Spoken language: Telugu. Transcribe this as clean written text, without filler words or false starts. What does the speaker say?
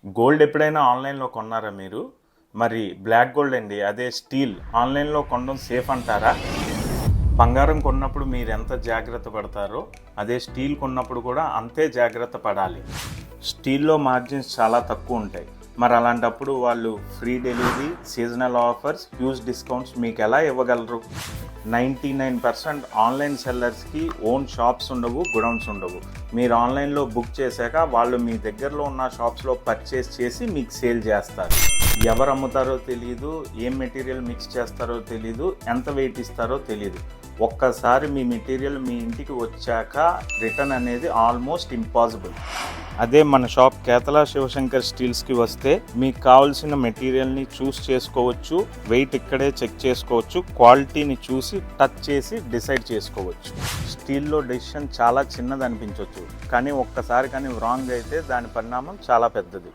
గోల్డ్ ఎప్పుడైనా ఆన్లైన్లో కొన్నారా మీరు? మరి బ్లాక్ గోల్డ్ అండి, అదే స్టీల్ ఆన్లైన్లో కొనడం సేఫ్ అంటారా? బంగారం కొన్నప్పుడు మీరు ఎంత జాగ్రత్త పడతారో అదే స్టీల్ కొన్నప్పుడు కూడా అంతే జాగ్రత్త పడాలి. స్టీల్లో మార్జిన్స్ చాలా తక్కువ ఉంటాయి. మరి అలాంటప్పుడు వాళ్ళు free delivery, seasonal offers, huge discounts మీకు ఎలా ఇవ్వగలరు? 99% ఆన్లైన్ సెల్లర్స్కి ఓన్ షాప్స్ ఉండవు, గుడౌన్స్ ఉండవు. మీరు ఆన్లైన్లో బుక్ చేశాక వాళ్ళు మీ దగ్గరలో ఉన్న షాప్స్లో పర్చేస్ చేసి మీకు సేల్ చేస్తారు. ఎవరు అమ్ముతారో తెలియదు, ఏం మెటీరియల్ మిక్స్ చేస్తారో తెలీదు, ఎంత వెయిట్ ఇస్తారో తెలీదు. ఒక్కసారి మీ మెటీరియల్ మీ ఇంటికి వచ్చాక రిటర్న్ అనేది ఆల్మోస్ట్ ఇంపాసిబుల్. అదే మన షాప్ కేతలా శివశంకర్ స్టీల్స్కి వస్తే మీకు కావాల్సిన మెటీరియల్ని చూస్ చేసుకోవచ్చు, వెయిట్ ఇక్కడే చెక్ చేసుకోవచ్చు, క్వాలిటీని చూసి టచ్ చేసి డిసైడ్ చేసుకోవచ్చు. స్టీల్లో డెసిషన్ చాలా చిన్నది అనిపించవచ్చు, కానీ ఒక్కసారి కానీ రాంగ్ అయితే దాని పరిణామం చాలా పెద్దది.